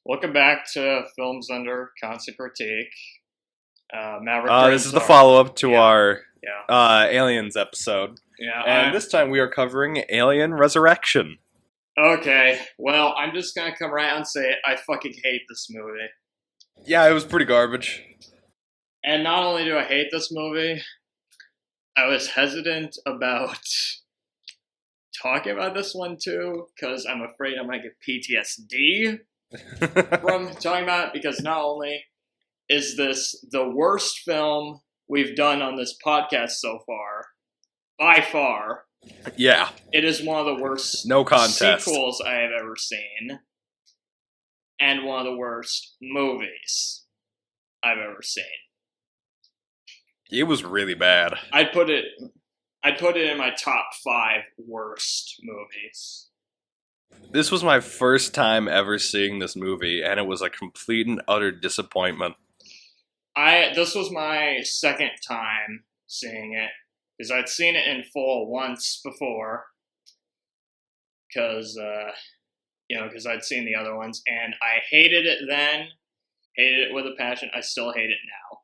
Welcome back to Films Under Constant Critique. Maverick This Dreams is the are follow-up to yeah, our yeah, Aliens episode, yeah. and this time we are covering Alien Resurrection. Okay, well, I'm just gonna come right out and say it. I fucking hate this movie. Yeah, it was pretty garbage. And not only do I hate this movie, I was hesitant about talking about this one too, because I'm afraid I might get PTSD from talking about it, because not only is this the worst film we've done on this podcast so far, by far, Yeah, it is one of the worst no contest. sequels I have ever seen, and one of the worst movies I've ever seen. It was really bad. I'd put it in my top 5 worst movies. This was my first time ever seeing this movie, and it was a complete and utter disappointment. This was my second time seeing it, because I'd seen it in full once before, because I'd seen the other ones, and I hated it then, hated it with a passion. I still hate it now.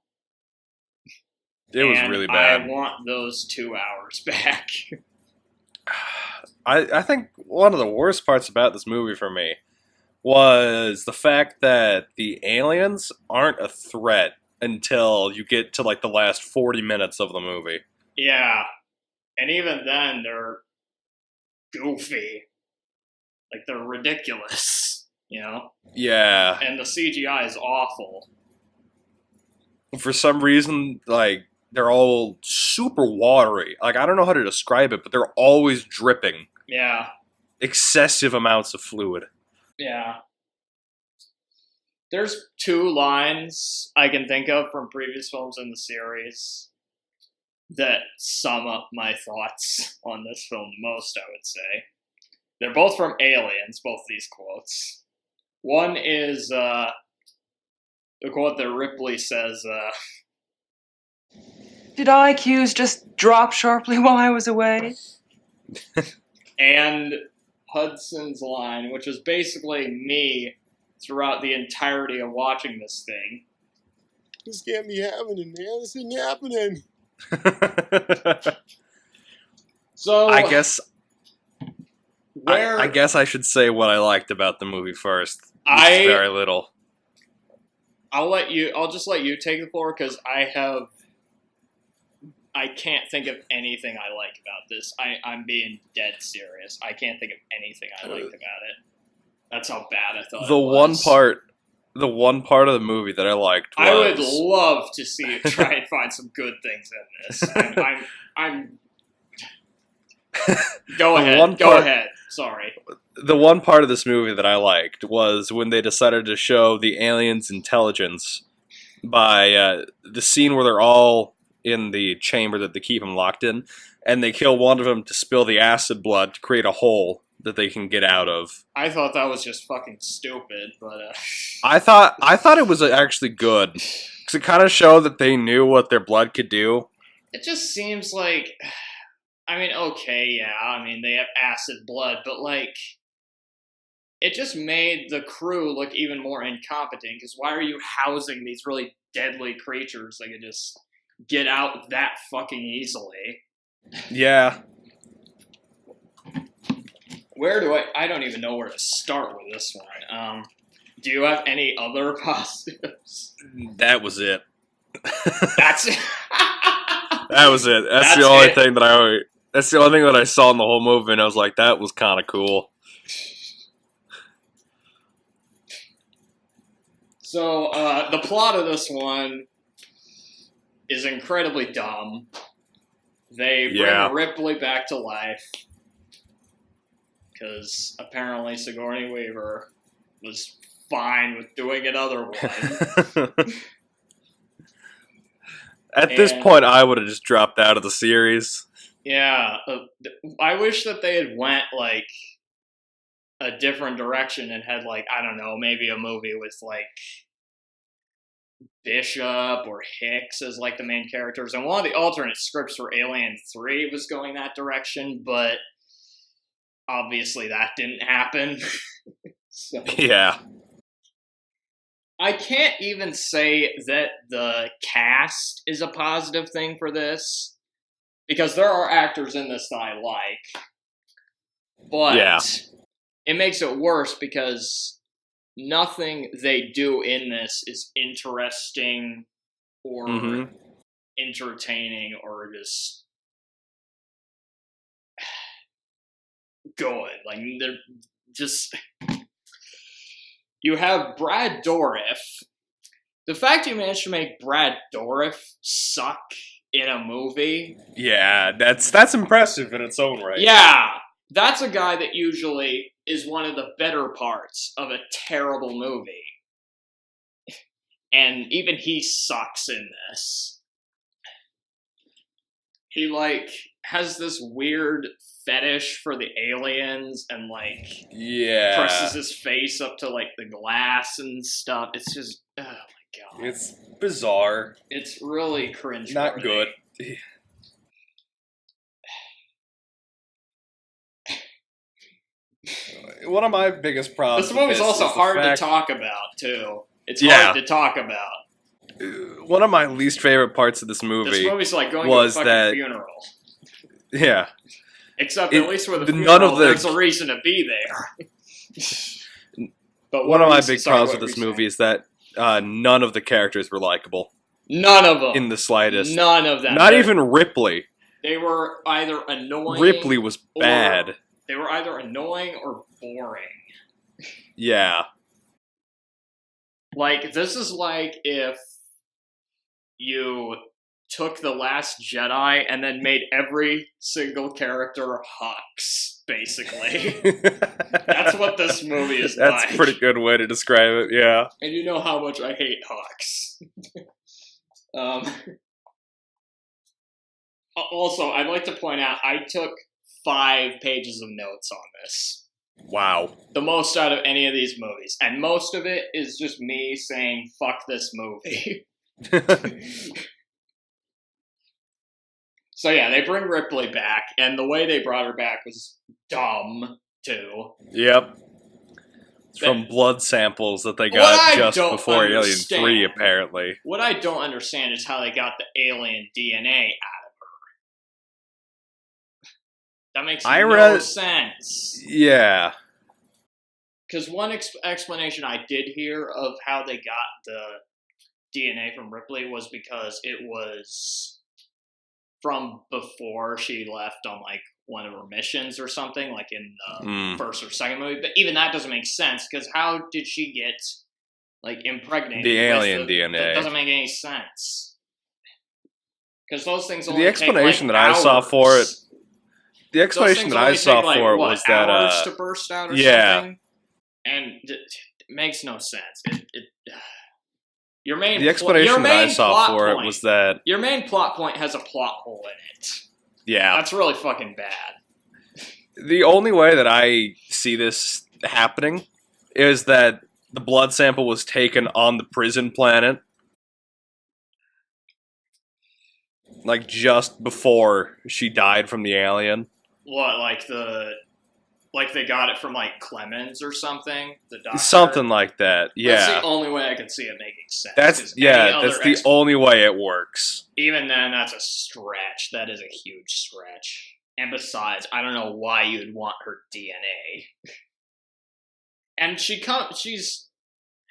It was really bad. I want those 2 hours back. I think one of the worst parts about this movie for me was the fact that the aliens aren't a threat until you get to like the last 40 minutes of the movie. Yeah, and even then they're goofy, like they're ridiculous, Yeah. And the CGI is awful. For some reason, like, they're all super watery. Like, I don't know how to describe it, but they're always dripping. Yeah. Excessive amounts of fluid. Yeah. There's 2 lines I can think of from previous films in the series that sum up my thoughts on this film most, I would say. They're both from Aliens, both these quotes. One is the quote that Ripley says, Did IQs just drop sharply while I was away? and Hudson's line, which was basically me throughout the entirety of watching this thing. This can't be happening, man. This isn't happening. So I guess where I guess I should say what I liked about the movie first. Which is very little. I'll just let you take the floor, because I can't think of anything I like about this. I'm being dead serious. I can't think of anything I liked about it. That's how bad I thought The it was. the one part of the movie that I liked was... I would love to see you try and find some good things in this. I'm Go ahead. Sorry. The one part of this movie that I liked was when they decided to show the aliens' intelligence by the scene where they're all in the chamber that they keep them locked in, and they kill one of them to spill the acid blood to create a hole that they can get out of. I thought that was just fucking stupid, but I thought it was actually good, because it kind of showed that they knew what their blood could do. it just seems like, okay, yeah, they have acid blood, but it just made the crew look even more incompetent, because why are you housing these really deadly creatures that could just get out that fucking easily? Yeah. I don't even know where to start with this one. Do you have any other positives? That was it. That's it. That was it. That's the only thing that I saw in the whole movie, and I was like, that was kind of cool. So, the plot of this one is incredibly dumb. They bring Ripley back to life, because apparently Sigourney Weaver was fine with doing another one. At this point, I would have just dropped out of the series. Yeah, I wish that they had went, a different direction and had, I don't know, maybe a movie with, Bishop or Hicks as, the main characters. And one of the alternate scripts for Alien 3 was going that direction, but obviously that didn't happen. So, yeah. I can't even say that the cast is a positive thing for this, because there are actors in this that I like, but Yeah. it makes it worse because nothing they do in this is interesting or Mm-hmm. entertaining or just good. Like, they're just... You have Brad Dourif. The fact you managed to make Brad Dourif suck in a movie... Yeah, that's impressive in its own right. Yeah! That's a guy that usually is one of the better parts of a terrible movie. And even he sucks in this. He, like, has this weird fetish for the aliens and, like, Yeah. presses his face up to, like, the glass and stuff. It's just, oh my god. It's bizarre. It's really cringe. Not good. One of my biggest problems. This movie's with also is the hard to fact- talk about, too. It's Yeah. hard to talk about. One of my least favorite parts of this This movie movie's like going was to a fucking that- funeral. Yeah. Except It- at least with a the- funeral, none of the- there's a reason to be there. But One of my what big sorry, problems what with this were you movie is that none of the characters were likable saying? None of them. in the slightest. None of them. Not They- even Ripley. They were either annoying. Ripley was bad. They were either annoying or boring. Yeah. Like, this is like if you took The Last Jedi and then made every single character Hux, basically. That's what this movie is That's like. a pretty good way to describe it, yeah. And you know how much I hate Hux. Also, I'd like to point out, I took 5 pages of notes on this. Wow. The most out of any of these movies. And most of it is just me saying, fuck this movie. So yeah, they bring Ripley back, and the way they brought her back was dumb, too. Yep. It's from blood samples that they What I got just don't before Alien understand- 3, apparently. What I don't understand is how they got the alien DNA out of her. That makes I no read- sense. Yeah. Because one explanation I did hear of how they got the DNA from Ripley was because it was from before she left on, like, one of her missions or something, like in the first or second movie. But even that doesn't make sense, because how did she get, like, impregnated? The with alien DNA. That doesn't make any sense. Because those things only The explanation take, like, that I saw for it, hours. the Those explanation things that I only saw take, like, for it what, was that, hours to burst out or yeah. something? And it makes no sense. Your main the explanation that I saw plot for point, it was that, your main plot point has a plot hole in it. yeah. That's really fucking bad. The only way that I see this happening is that the blood sample was taken on the prison planet, like just before she died from the alien. What, like they got it from, like, Clemens or something? The doctor? Something like that. That's Yeah. the only way I can see it making sense. That's 'cause any that's other the only way it works. Even then, that's a stretch. That is a huge stretch. And besides, I don't know why you'd want her DNA. And she's...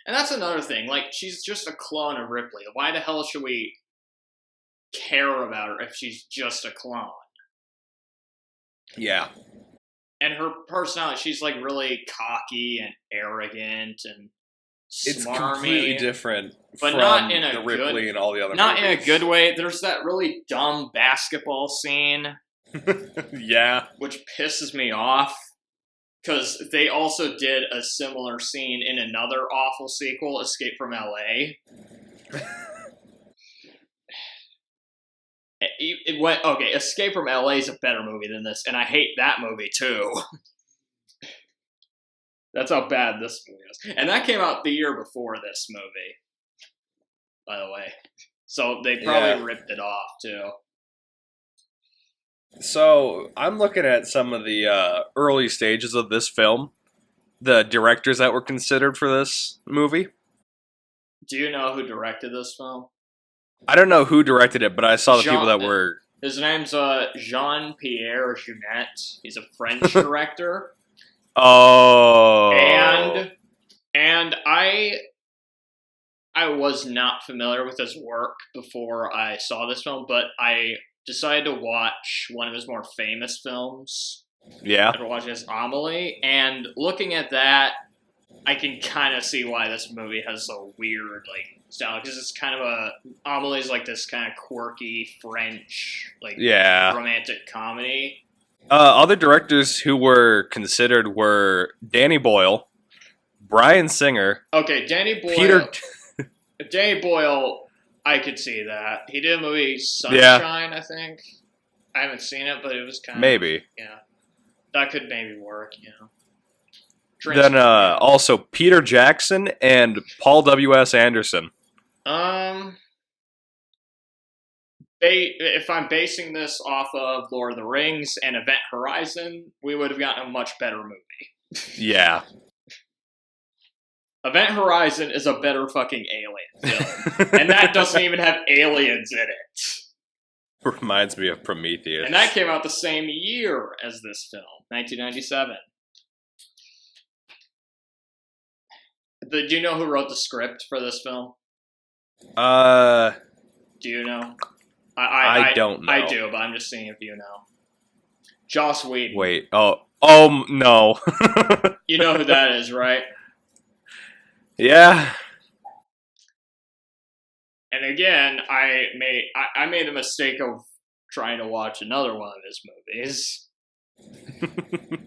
And that's another thing. Like, she's just a clone of Ripley. Why the hell should we care about her if she's just a clone? Yeah. And her personality, she's, like, really cocky and arrogant and It's smarmy. completely different But from not in a the Ripley good- and all the other Not in a movies. good way. There's that really dumb basketball scene, Yeah. which pisses me off. Because they also did a similar scene in another awful sequel, Escape from L.A. It went, okay, Escape from L.A. is a better movie than this, and I hate that movie too. That's how bad this movie is. And that came out the year before this movie, by the way. So they probably ripped it off too. So I'm looking at some of the early stages of this film, the directors that were considered for this movie. Do you know who directed this film? I don't know who directed it, but I saw the people that were. His name's Jean-Pierre Jeunet. He's a French director. Oh. And I was not familiar with his work before I saw this film, but I decided to watch one of his more famous films. Yeah. After watching this, Amelie, and looking at that, I can kind of see why this movie has a weird style, because it's kind of Amelie's like this kind of quirky French romantic comedy. Other directors who were considered were Danny Boyle, Bryan Singer. Okay, Danny Boyle, I could see that. He did a movie Sunshine, I think. I haven't seen it, but it was kind of maybe. Yeah, that could maybe work. Then also Peter Jackson and Paul W.S. Anderson. If I'm basing this off of Lord of the Rings and Event Horizon, we would have gotten a much better movie. Yeah. Event Horizon is a better fucking alien film. And that doesn't even have aliens in it. Reminds me of Prometheus. And that came out the same year as this film, 1997. Do you know who wrote the script for this film? Do you know? I don't know. I do, but I'm just seeing if you know. Joss Whedon. Wait. Oh, no. You know who that is, right? Yeah. And again, I made the mistake of trying to watch another one of his movies.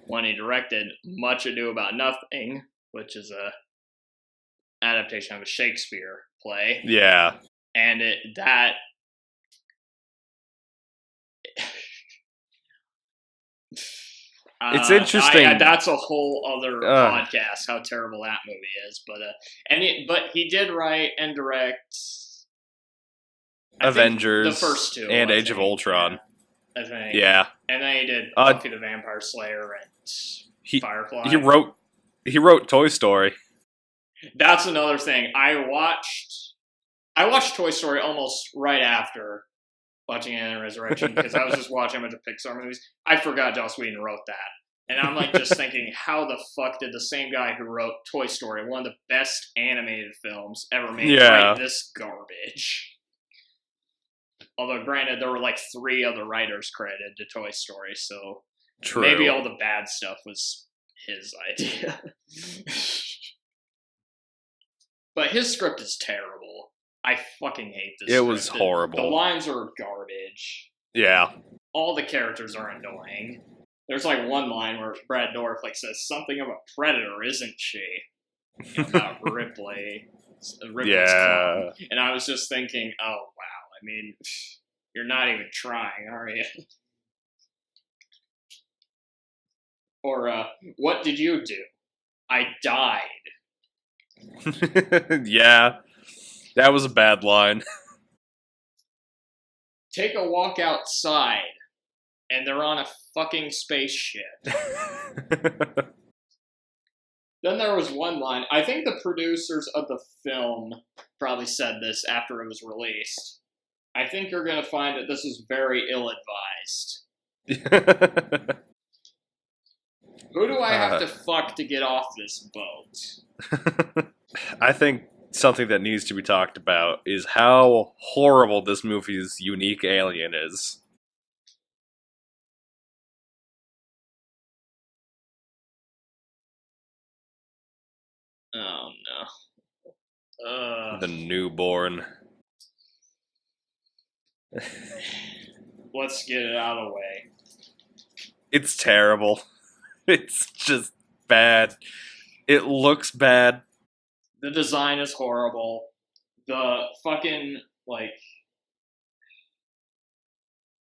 When he directed Much Ado About Nothing, which is a adaptation of a Shakespeare play. Yeah. And it's interesting. That's a whole other podcast. How terrible that movie is, but he did write and direct Avengers, the first two, and Age of Ultron. I think. Yeah. And then he did Buffy the Vampire Slayer and Firefly. He wrote Toy Story. That's another thing. I watched Toy Story almost right after watching Alien Resurrection because I was just watching a bunch of Pixar movies. I forgot Joss Whedon wrote that. And I'm just thinking, how the fuck did the same guy who wrote Toy Story, one of the best animated films ever made, write this garbage? Although, granted, there were 3 other writers credited to Toy Story, so True. Maybe all the bad stuff was his idea. But his script is terrible. I fucking hate this script. It was horrible. The lines are garbage. Yeah. All the characters are annoying. There's one line where Brad Dourif says something of a predator, isn't she? About Ripley. Ripley's clone. And I was just thinking, oh wow. I mean, you're not even trying, are you? Or, what did you do? I died. Yeah. That was a bad line. Take a walk outside, and they're on a fucking spaceship. Then there was one line. I think the producers of the film probably said this after it was released. I think you're going to find that this was very ill-advised. Who do I have to fuck to get off this boat? I think something that needs to be talked about is how horrible this movie's unique alien is. Oh no. The newborn. Let's get it out of the way. It's terrible. It's just bad. It looks bad. The design is horrible. The fucking,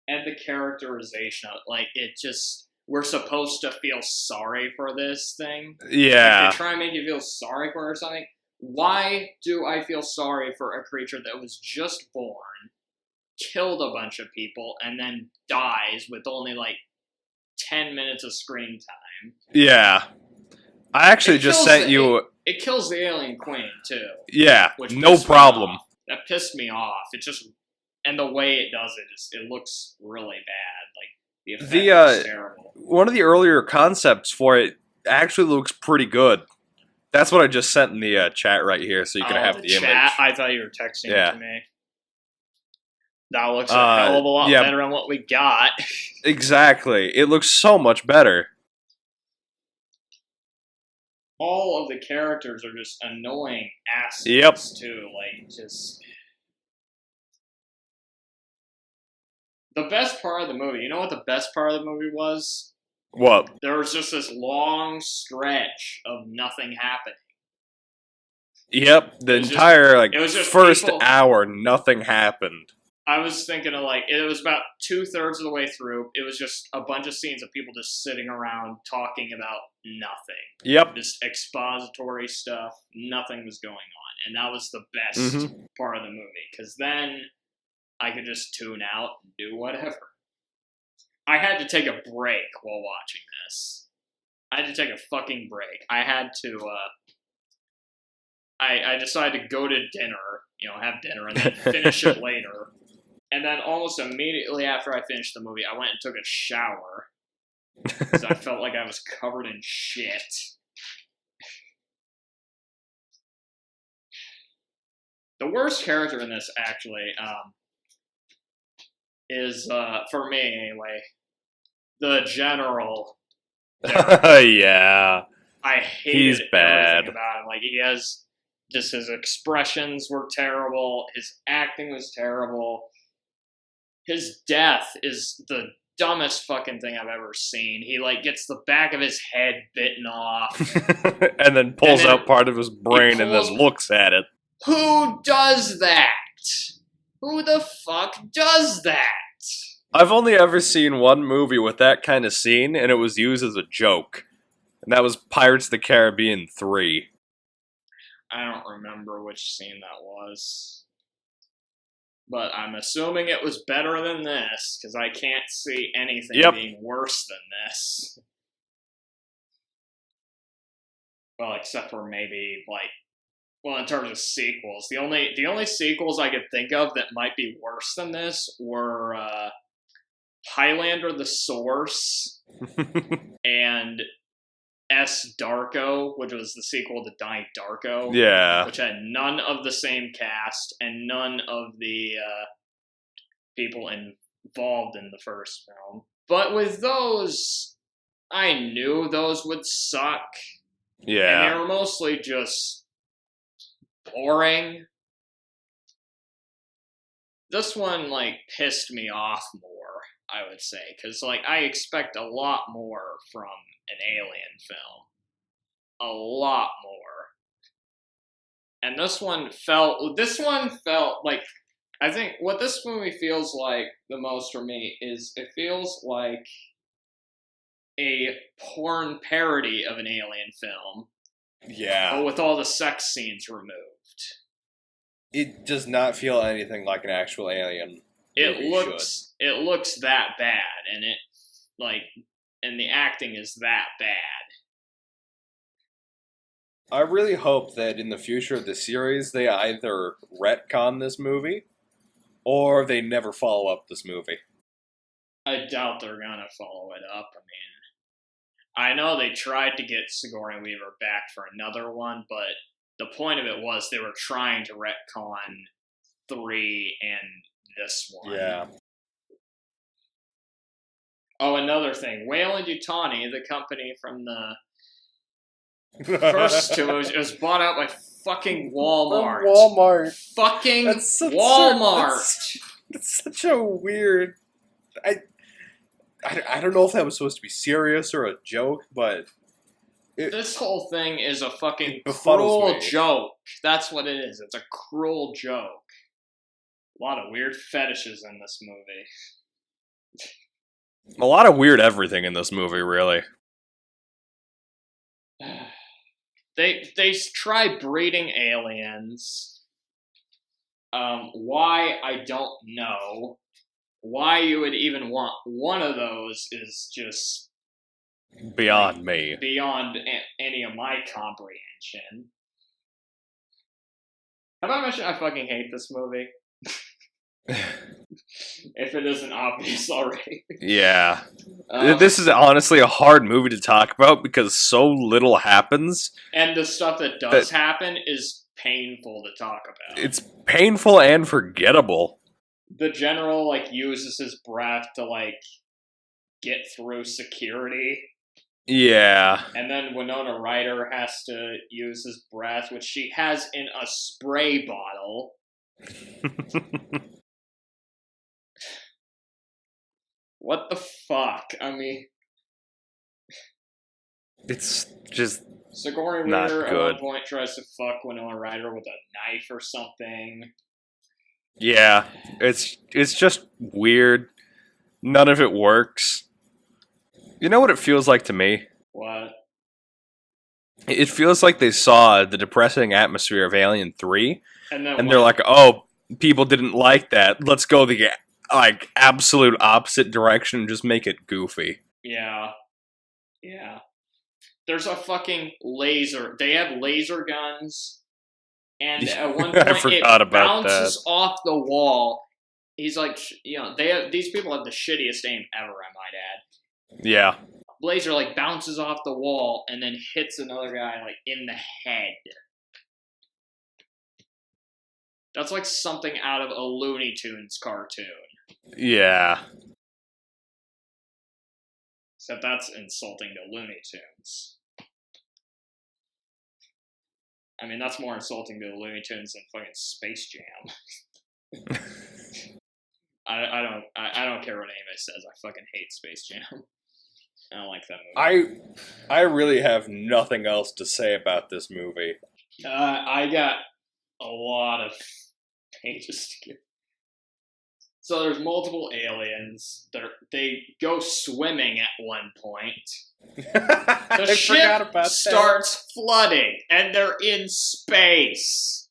and the characterization of it, it just, we're supposed to feel sorry for this thing. Yeah. If they try and make you feel sorry for it or something, why do I feel sorry for a creature that was just born, killed a bunch of people, and then dies with only 10 minutes of screen time? Yeah. I actually just sent you it kills the alien queen too. Yeah, Which no pissed me problem. off. That pissed me off. And the way it does it looks really bad. Like the effect is terrible. One of the earlier concepts for it actually looks pretty good. That's what I just sent in the chat right here, so you can have the chat? image. I thought you were texting it to me. That looks a Uh, hell of a lot yeah. better than what we got. Exactly. It looks so much better. All of the characters are just annoying assholes Yep. too. Like, just the best part of the movie. You know what the best part of the movie was? What? There was just this long stretch of nothing happening. Yep. The It was just- entire it was just first people- hour, nothing happened. I was thinking of like, it was about 2/3 of the way through. It was just a bunch of scenes of people just sitting around talking about nothing. Yep. Just expository stuff. Nothing was going on. And that was the best Mhm. part of the movie. Because then I could just tune out and do whatever. I had to take a break while watching this. I had to take a fucking break. I had to, I decided to go to dinner, have dinner and then finish it later. And then almost immediately after I finished the movie, I went and took a shower. Because I felt like I was covered in shit. The worst character in this, actually, is, for me anyway, the general. Yeah. I hated He's bad. everything about him. Like, his expressions were terrible. His acting was terrible. His death is the dumbest fucking thing I've ever seen. He, gets the back of his head bitten off. And then pulls And then out part of his brain and pulls- then looks at it. Who does that? Who the fuck does that? I've only ever seen one movie with that kind of scene, and it was used as a joke. And that was Pirates of the Caribbean 3. I don't remember which scene that was. But I'm assuming it was better than this, because I can't see anything Yep. being worse than this. Well, except for maybe, in terms of sequels. The only sequels I could think of that might be worse than this were Highlander the Source and S. Darko, which was the sequel to Donnie Darko. Yeah. Which had none of the same cast and none of the people involved in the first film. But with those, I knew those would suck. And they Yeah. were mostly just boring. This one, pissed me off more, I would say. Because, I expect a lot more from an Alien film. A lot more. And this one felt like, I think what this movie feels like the most for me is it feels like a porn parody of an Alien film, Yeah. but with all the sex scenes removed. It does not feel anything like an actual Alien. It movie looks that bad, and and the acting is that bad. I really hope that in the future of the series, they either retcon this movie, or they never follow up this movie. I doubt they're gonna follow it up. I know they tried to get Sigourney Weaver back for another one, but the point of it was they were trying to retcon 3 and this one. Yeah. Oh, another thing. Weyland-Yutani, the company from the first two, it was bought out by fucking Walmart. Walmart. Fucking That's such Walmart. It's such a weird. I don't know if that was supposed to be serious or a joke, but This whole thing is a fucking It befuddles cruel me. joke. That's what it is. It's a cruel joke. A lot of weird fetishes in this movie. a lot of weird everything in this movie, really. They try breeding aliens. Why, I don't know. Why you would even want one of those is just Beyond me. beyond any of my comprehension. Have I mentioned I fucking hate this movie? If it isn't obvious already. Yeah. Um, This is honestly a hard movie to talk about because so little happens. and the stuff that does happen is painful to talk about. It's painful and forgettable. The general, like, uses his breath to, like, get through security. Yeah. And then Winona Ryder has to use his breath, which she has in a spray bottle. What the fuck? I mean, It's just Sigourney Not Weaver at good. one point tries to fuck Winona Ryder with a knife or something. yeah. It's just weird. None of it works. You know what it feels like to me? What? It feels like they saw the depressing atmosphere of Alien 3 And then and they're like, "Oh, people didn't like that. Let's go the like absolute opposite direction and just make it goofy." yeah. There's a fucking laser. They have laser guns, and at one I point forgot it about bounces off the wall. He's like, these people have the shittiest aim ever, I might add. Yeah. Blazer like bounces off the wall and then hits another guy like in the head. That's like something out of a Looney Tunes cartoon. Yeah. Except that's insulting to Looney Tunes. I mean, that's more insulting to Looney Tunes than fucking Space Jam. I don't care what anybody says. I fucking hate Space Jam. I don't like that movie. I really have nothing else to say about this movie. I got a lot of pages to give. So there's multiple aliens. They go swimming at one point. The ship starts flooding, and they're in space.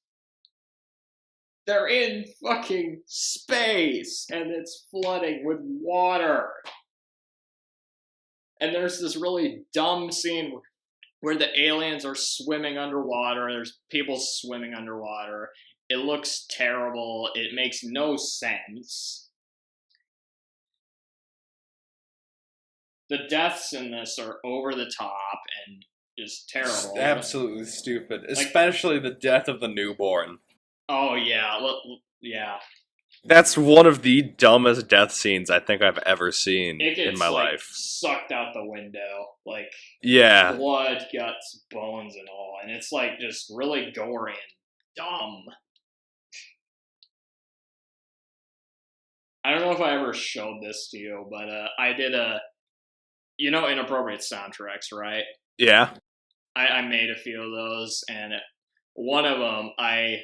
They're in fucking space, and it's flooding with water. And there's this really dumb scene where the aliens are swimming underwater. There's people swimming underwater. It looks terrible. It makes no sense. The deaths in this are over the top and just terrible. Absolutely stupid. Especially the death of the newborn. Oh, yeah. Yeah. That's one of the dumbest death scenes I think I've ever seen It gets, in my like, life. sucked out the window. Like, Yeah. blood, guts, bones, and all. And it's, like, just really gory and dumb. I don't know if I ever showed this to you, but I did inappropriate soundtracks, right? Yeah. I made a few of those, and one of them, I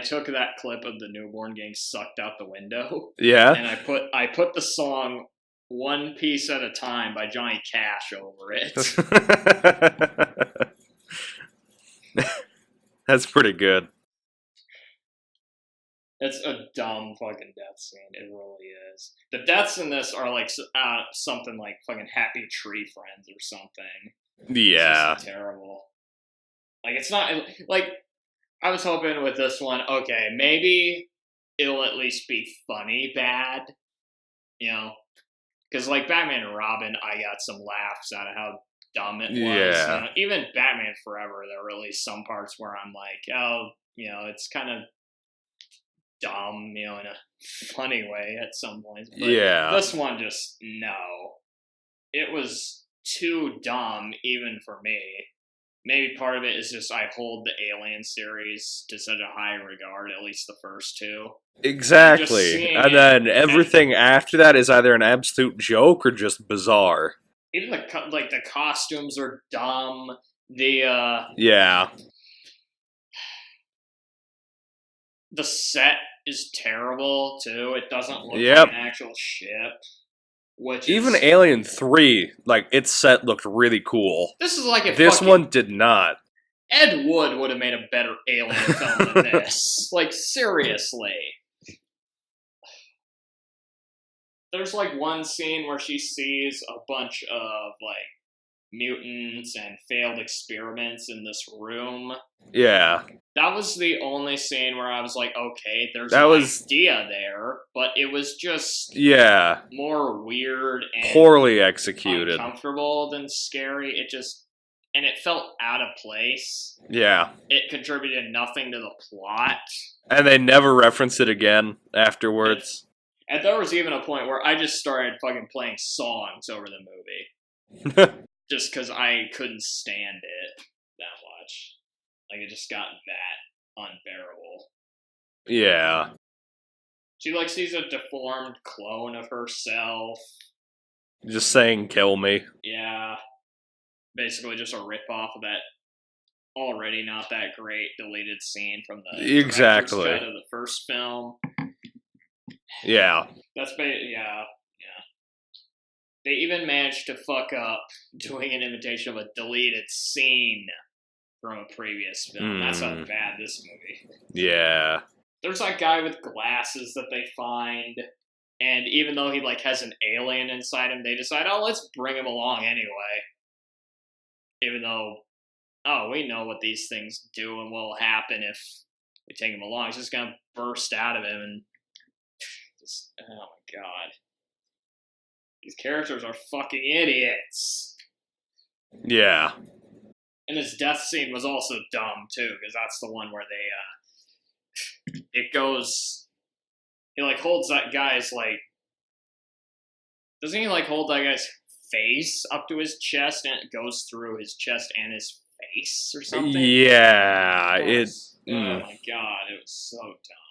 took that clip of the newborn getting sucked out the window, Yeah. and I put the song "One Piece at a Time" by Johnny Cash over it. That's pretty good. It's a dumb fucking death scene. It really is. The deaths in this are like something like fucking Happy Tree Friends or something. Yeah. It's just terrible. Like, it's not like, I was hoping with this one, okay, maybe it'll at least be funny bad, because like Batman and Robin, I got some laughs out of how dumb it was. Yeah. Even Batman Forever, there were at least some parts where I'm like, oh, it's kind of dumb, in a funny way at some points. But Yeah. this one just, no. It was too dumb, even for me. Maybe part of it is just I hold the Alien series to such a high regard, at least the first two. Exactly. And then everything after that is either an absolute joke or just bizarre. Even the costumes are dumb. The Yeah. the set is terrible too. It doesn't look Yep. like an actual ship. Which Even is, Alien 3, like, its set looked really cool. this is like if This fucking one did not. Ed Wood would have made a better Alien film than this. Like, seriously. There's like one scene where she sees a bunch of like mutants and failed experiments in this room. Yeah. That was the only scene where I was like, okay, there's That an was- idea there, but it was just Yeah. more weird and Poorly executed. uncomfortable than scary. And it felt out of place. Yeah. It contributed nothing to the plot. And they never reference it again afterwards. And there was even a point where I just started fucking playing songs over the movie. Just because I couldn't stand it that much. Like, it just got that unbearable. Yeah. She, like, sees a deformed clone of herself. Just saying kill me. Yeah. Basically just a rip-off of that already not that great deleted scene from the Exactly. director's cut of the first film. Yeah. Yeah. They even managed to fuck up doing an imitation of a deleted scene from a previous film. That's how bad this movie. Yeah. There's that guy with glasses that they find, and even though he like has an alien inside him, they decide, oh, let's bring him along anyway. Even though, oh, we know what these things do and what will happen if we take him along. He's just gonna burst out of him and just, oh my god. These characters are fucking idiots. Yeah. And his death scene was also dumb too, because that's the one where it goes, he like holds that guy's like, doesn't he like hold that guy's face up to his chest and it goes through his chest and his face or something? Yeah. Oh my god, it was so dumb.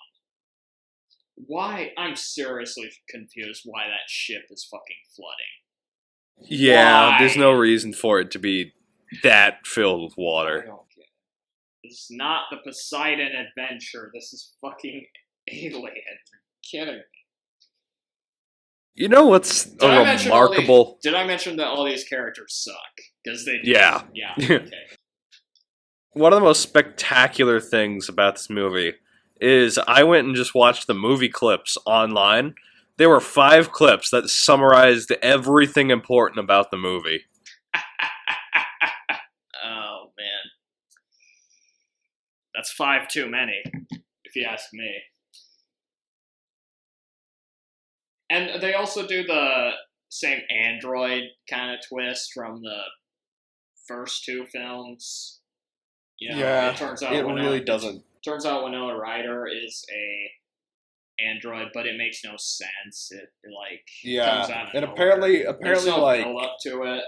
Why? I'm seriously confused why that ship is fucking flooding. Yeah, Why? there's no reason for it to be that filled with I water. don't get it. This is not the Poseidon Adventure. This is fucking Alien. Are you kidding me? You know what's Did I mention all remarkable? Did I mention that all these characters suck? Because they do. Yeah. Yeah, okay. One of the most spectacular things about this movie is I went and just watched the movie clips online. There were 5 clips that summarized everything important about the movie. Oh, man. That's 5 too many, if you ask me. And they also do the same android kind of twist from the first 2 films. You know, it turns out Turns out Winona Ryder is a android, but it makes no sense. It like comes out of and nowhere. apparently There's no like build up to it.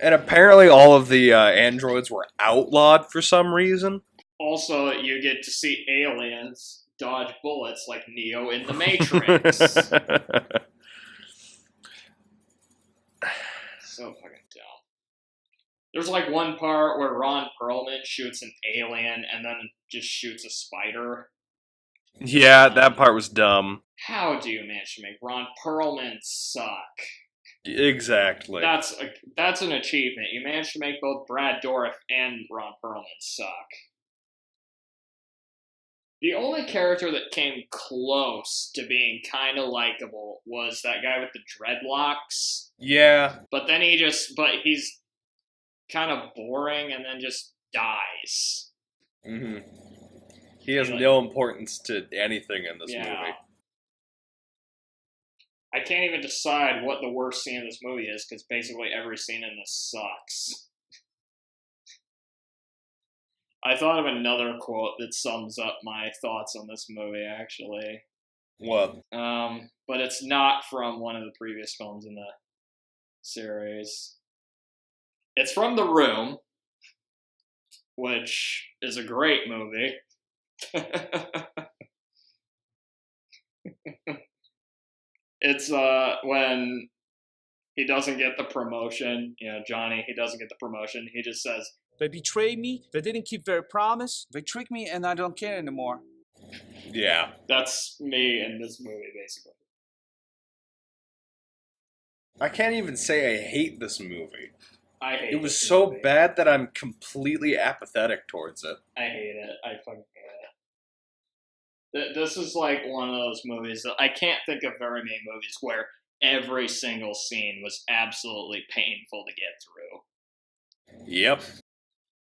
and apparently all of the androids were outlawed for some reason. Also, you get to see aliens dodge bullets like Neo in the Matrix. So fucking dumb. There's like one part where Ron Perlman shoots an alien and then just shoots a spider. Yeah, that part was dumb. How do you manage to make Ron Perlman suck? Exactly. That's an achievement. You managed to make both Brad Dourif and Ron Perlman suck. The only character that came close to being kind of likable was that guy with the dreadlocks. Yeah. But then he's kind of boring and then just dies. Mm-hmm. He has no importance to anything in this movie. I can't even decide what the worst scene in this movie is, because basically every scene in this sucks. I thought of another quote that sums up my thoughts on this movie, actually. What? But it's not from one of the previous films in the series. It's from The Room, which is a great movie. It's when he doesn't get the promotion, Johnny, he doesn't get the promotion. He just says, They betrayed me. They didn't keep their promise. They tricked me, and I don't care anymore. Yeah. that's me in this movie, basically. I can't even say I hate this movie. I hate It was this so movie. bad that I'm completely apathetic towards it. I hate it. I fucking hate it. This is like one of those movies that I can't think of very many movies where every single scene was absolutely painful to get through. Yep.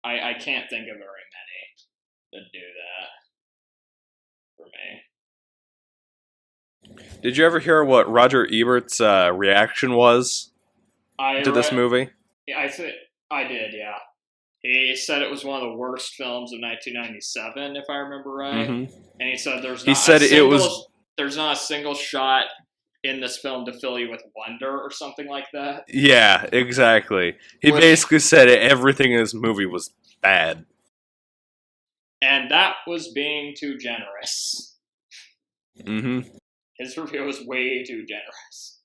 I can't think of very many that do that for me. Did you ever hear what Roger Ebert's reaction was to this movie? I did, yeah. He said it was one of the worst films of 1997, if I remember right. Mm-hmm. And he said there's not a single shot in this film to fill you with wonder or something like that. Yeah, exactly. He basically said everything in this movie was bad. And that was being too generous. Mm-hmm. His review was way too generous.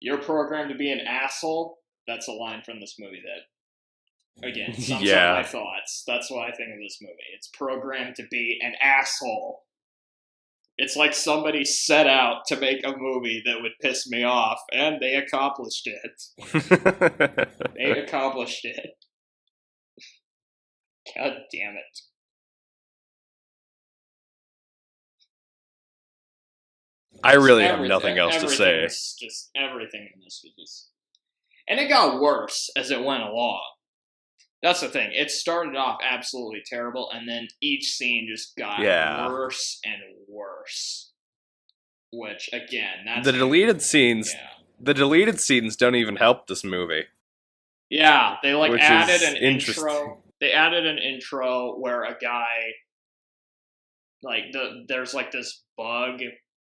You're programmed to be an asshole. That's a line from this movie that, again, sums up my thoughts. That's what I think of this movie. It's programmed to be an asshole. It's like somebody set out to make a movie that would piss me off, and they accomplished it. They accomplished it. God damn it. I really have nothing else to say. Just everything in this was just... And it got worse as it went along. That's the thing. It started off absolutely terrible, and then each scene just got worse and worse. Which, again, that's... The deleted scenes don't even help this movie. Yeah, they added an intro. They added an intro where a guy, there's this bug,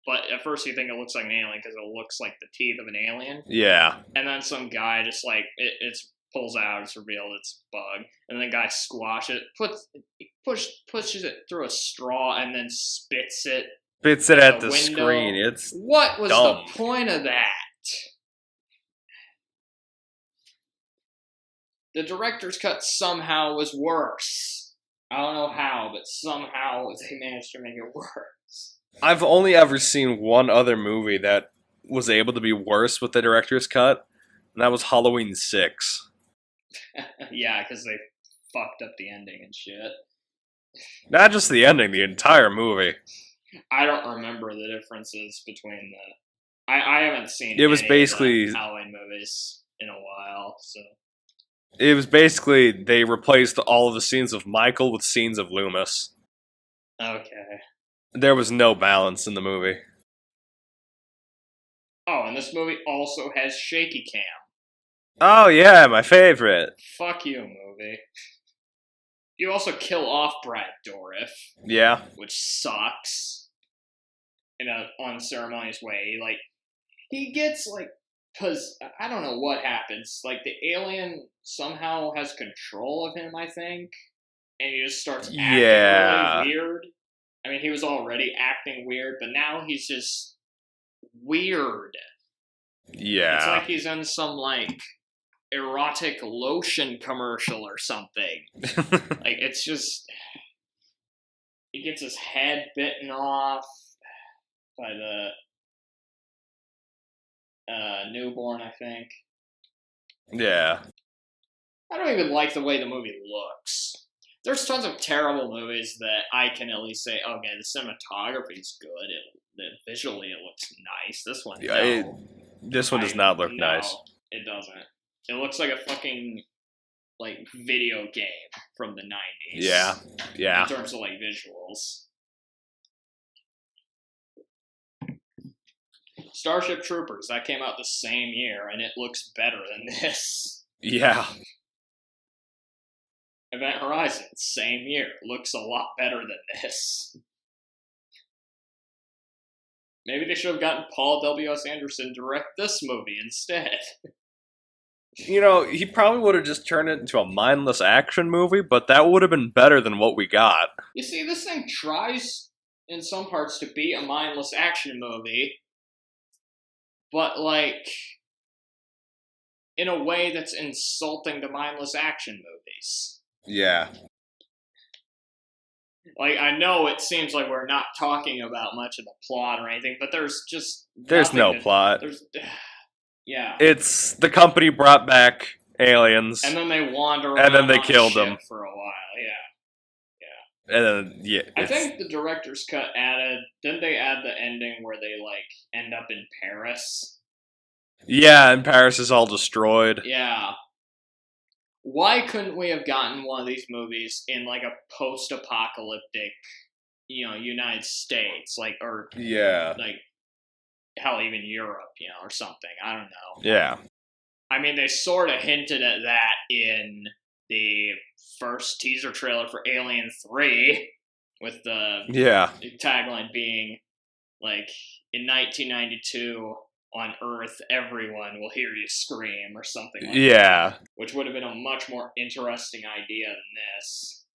but at first you think it looks like an alien because it looks like the teeth of an alien. Yeah. And then some guy just it's pulls out, it's revealed it's a bug, and then the guy squashes it, pushes it through a straw, and then spits it. Spits it at the screen. It's what was dumb. The point of that? The director's cut somehow was worse. I don't know how, but somehow they managed to make it worse. I've only ever seen one other movie that was able to be worse with the director's cut, and that was Halloween 6. Yeah, because they fucked up the ending and shit. Not just the ending, the entire movie. I don't remember the differences between the... I haven't seen it was basically of the Halloween movies in a while, so... It was basically, they replaced all of the scenes of Michael with scenes of Loomis. Okay. There was no balance in the movie. Oh, and this movie also has shaky cam. Oh yeah, my favorite. Fuck you, movie. You also kill off Brad Dourif. Yeah. Which sucks. In an unceremonious way. He gets, because I don't know what happens. The alien somehow has control of him, I think. And he just starts acting really weird. I mean, he was already acting weird, but now he's just weird. Yeah. It's like he's in some, erotic lotion commercial or something. It's just... He gets his head bitten off by the... newborn, I think. Yeah. I don't even like the way the movie looks. There's tons of terrible movies that I can at least say, okay, the cinematography's good. Visually, it looks nice. This one, this one does not look nice. It doesn't. It looks like a fucking video game from the 90s. Yeah. Yeah. In terms of visuals. Starship Troopers, that came out the same year, and it looks better than this. Yeah. Event Horizon, same year, looks a lot better than this. Maybe they should have gotten Paul W.S. Anderson to direct this movie instead. He probably would have just turned it into a mindless action movie, but that would have been better than what we got. You see, this thing tries, in some parts, to be a mindless action movie, but, in a way that's insulting to mindless action movies. Yeah. I know it seems like we're not talking about much of the plot or anything, but there's just... There's no plot. Yeah. It's the company brought back aliens. And then they wander around and then they killed them for a while, And then, yeah. I think the director's cut didn't they add the ending where they, like, end up in Paris? Yeah, and Paris is all destroyed. Yeah. Why couldn't we have gotten one of these movies in, like, a post-apocalyptic, United States, like, or, Yeah. like, hell, even Europe, or something. I don't know. Yeah. I mean, they sort of hinted at that in the first teaser trailer for Alien 3, with the tagline being, like, in 1992, on Earth, everyone will hear you scream, or something like that. Which would have been a much more interesting idea than this.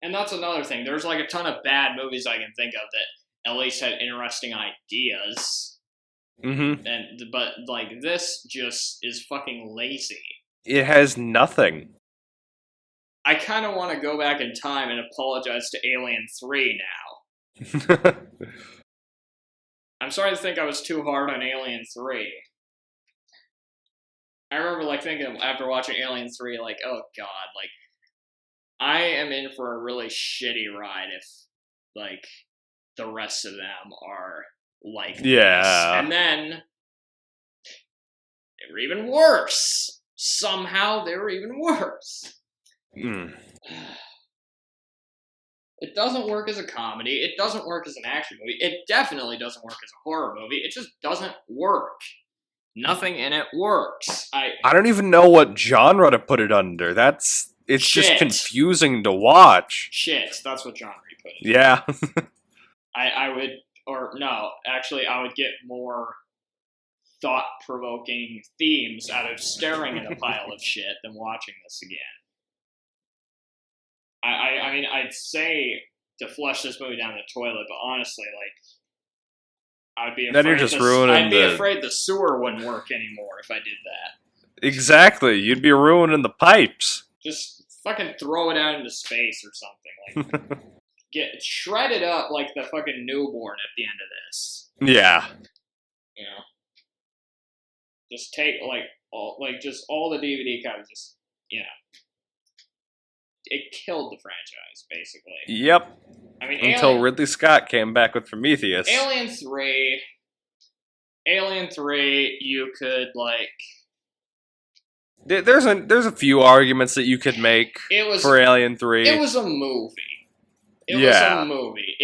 And that's another thing. There's, like, a ton of bad movies I can think of that at least had interesting ideas. Mm-hmm. But, like, this just is fucking lazy. It has nothing. I kind of want to go back in time and apologize to Alien 3 now. I'm sorry to think I was too hard on Alien 3. I remember, like, thinking after watching Alien 3, like, oh god, like, I am in for a really shitty ride if, like, the rest of them are like this. And then they were even worse. Somehow they were even worse. It doesn't work as a comedy. It doesn't work as an action movie. It definitely doesn't work as a horror movie. It just doesn't work. Nothing in it works. I don't even know what genre to put it under. It's just confusing to watch. Shit, that's what genre you put it. Yeah. I would, or no, actually, I would get more thought-provoking themes out of staring at a pile of shit than watching this again. I mean, I'd say to flush this movie down the toilet, but honestly, like, I'd be afraid. Then you're just ruining I'd be afraid the sewer wouldn't work anymore if I did that. Exactly, you'd be ruining the pipes. Just fucking throw it out into space or something. Like, get shredded up like the fucking newborn at the end of this. Yeah. Just take all the DVD covers. Just it killed the franchise, basically. Yep. I mean, until Ridley Scott came back with Prometheus. Alien 3, you could, like... There's a few arguments that you could make for Alien 3. It was a movie. It was a movie.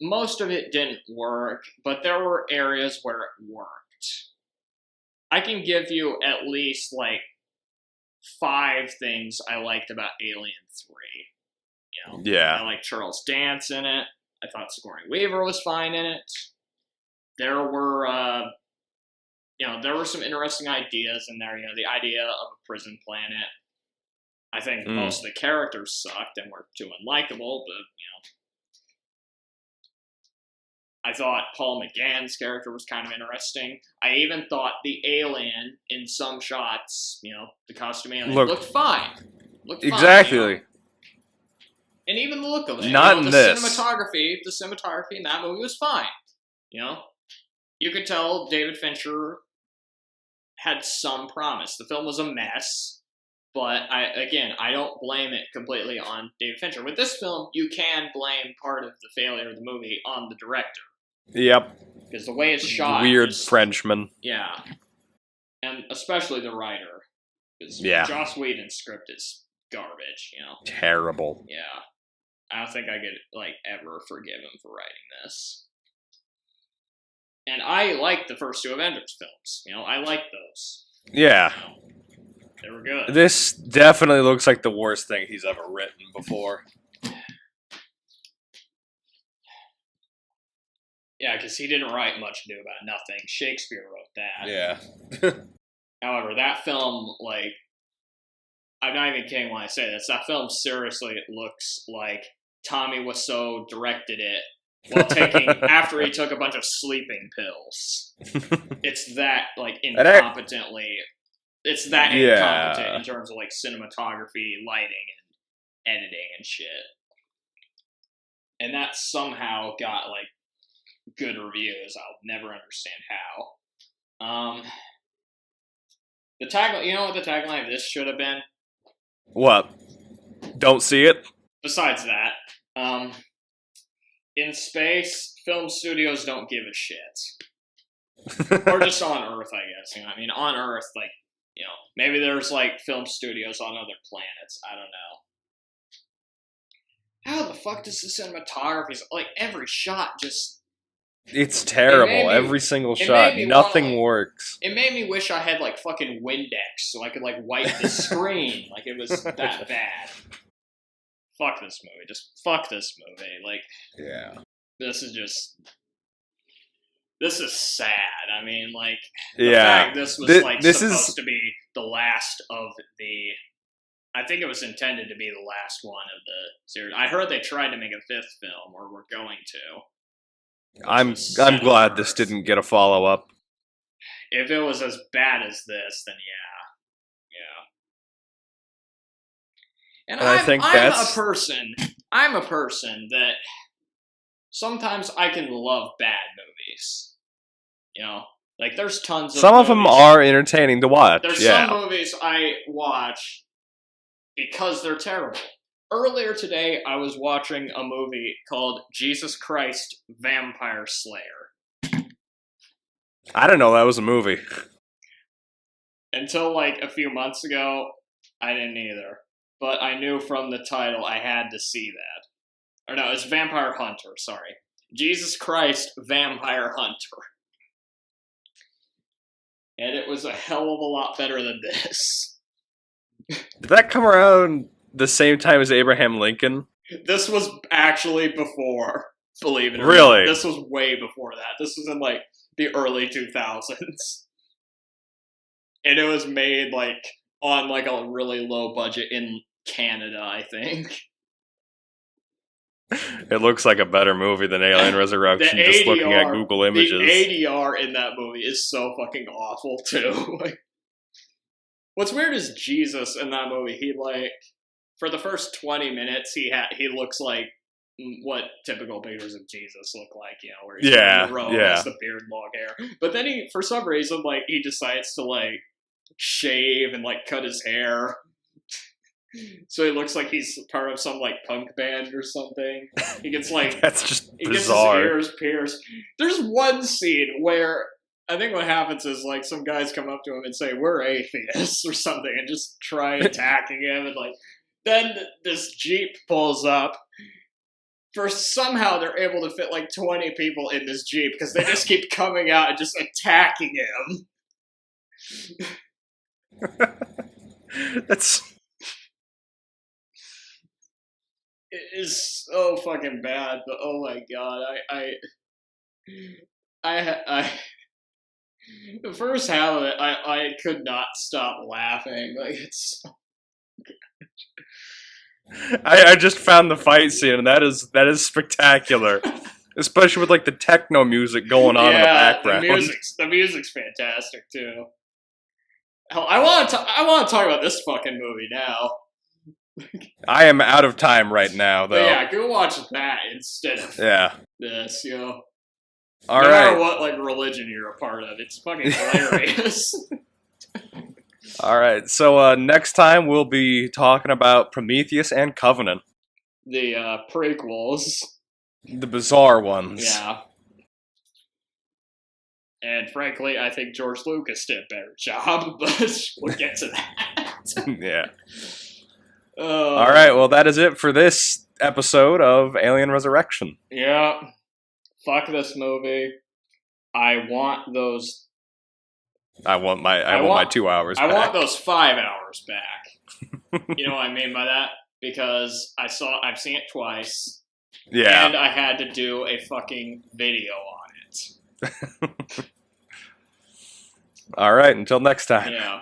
Most of it didn't work, but there were areas where it worked. I can give you at least, like, 5 things I liked about Alien 3. Yeah. I liked Charles Dance in it. I thought Sigourney Weaver was fine in it. There were, there were some interesting ideas in there. The idea of a prison planet. I think most of the characters sucked and were too unlikable, but, I thought Paul McGann's character was kind of interesting. I even thought the alien, in some shots, the costume alien, looked fine. Exactly. Fine, And even the look of it. Not in this. The cinematography in that movie was fine. You could tell David Fincher had some promise. The film was a mess, but I don't blame it completely on David Fincher. With this film, you can blame part of the failure of the movie on the director. Yep. Because the way it's shot... Weird Frenchman. Yeah. And especially the writer. Because Joss Whedon's script is garbage, Terrible. Yeah. I don't think I could, ever forgive him for writing this. And I liked the first 2 Avengers films. I liked those. Yeah. They were good. This definitely looks like the worst thing he's ever written before. Yeah, because he didn't write Much Ado About Nothing. Shakespeare wrote that. Yeah. However, that film, I'm not even kidding when I say this. That film seriously looks like Tommy Wiseau directed it while after he took a bunch of sleeping pills. It's that, incompetently... It's that incompetent in terms of, cinematography, lighting, and editing and shit. And that somehow got, good reviews. I'll never understand how. The tagline... You know what the tagline of this should have been? What? Don't see it? Besides that, in space, film studios don't give a shit. Or just on Earth, I guess. You know, I mean, on Earth, like, you know, maybe there's like film studios on other planets. I don't know. How the fuck does the cinematography? Like every shot just. It's terrible. Every single shot, nothing works. It made me wish I had like fucking Windex so I could like wipe the screen. Like it was that bad. Fuck this movie. Just fuck this movie. Like, yeah. This is sad. I mean, like, the fact this was supposed to be the last of the. I think it was intended to be the last one of the series. I heard they tried to make a 5th film, or were going to. I'm glad this didn't get a follow-up. If it was as bad as this, then yeah. And I think I'm a person that sometimes I can love bad movies. You know, like there's tons of some of them are entertaining to watch. There's some movies I watch because they're terrible. Earlier today, I was watching a movie called Jesus Christ Vampire Slayer. I didn't know that was a movie. Until like a few months ago, I didn't either. But I knew from the title I had to see that. Or no, it's Vampire Hunter, sorry. Jesus Christ Vampire Hunter. And it was a hell of a lot better than this. Did that come around the same time as Abraham Lincoln? This was actually before, believe it or really? Not. This was way before that. This was in like the early 2000s. And it was made like on like a really low budget in Canada, I think. It looks like a better movie than Alien Resurrection, just looking at Google Images. The ADR in that movie is so fucking awful, too. What's weird is Jesus in that movie, he like, for the first 20 minutes, he looks like what typical pictures of Jesus look like, you know, where he's in the robe, has the beard, long hair. But then he, for some reason, like, he decides to, like, shave and, like, cut his hair. So he looks like he's part of some, like, punk band or something. He gets, like... That's just bizarre. He gets his ears pierced. There's one scene where I think what happens is, like, some guys come up to him and say, "We're atheists," or something, and just try attacking him, and, like... Then this Jeep pulls up. Somehow they're able to fit, like, 20 people in this Jeep, because they just keep coming out and just attacking him. That's... It is so fucking bad, but oh my god, I the first half of it, I could not stop laughing. Like, it's so I just found the fight scene, and that is spectacular. Especially with, like, the techno music going on in the background. The music's fantastic, too. Hell, I want to talk about this fucking movie now. I am out of time right now, though. But yeah, go watch that instead of this, you know. No matter what, like, religion you're a part of, it's fucking hilarious. Alright, so next time we'll be talking about Prometheus and Covenant. The prequels. The bizarre ones. Yeah. And frankly, I think George Lucas did a better job, but we'll get to that. Yeah. Alright, well that is it for this episode of Alien Resurrection. Yeah. Fuck this movie. I want those... I want my 2 hours back. I want those 5 hours back. You know what I mean by that? Because I've seen it twice. Yeah. And I had to do a fucking video on it. Alright, until next time. Yeah.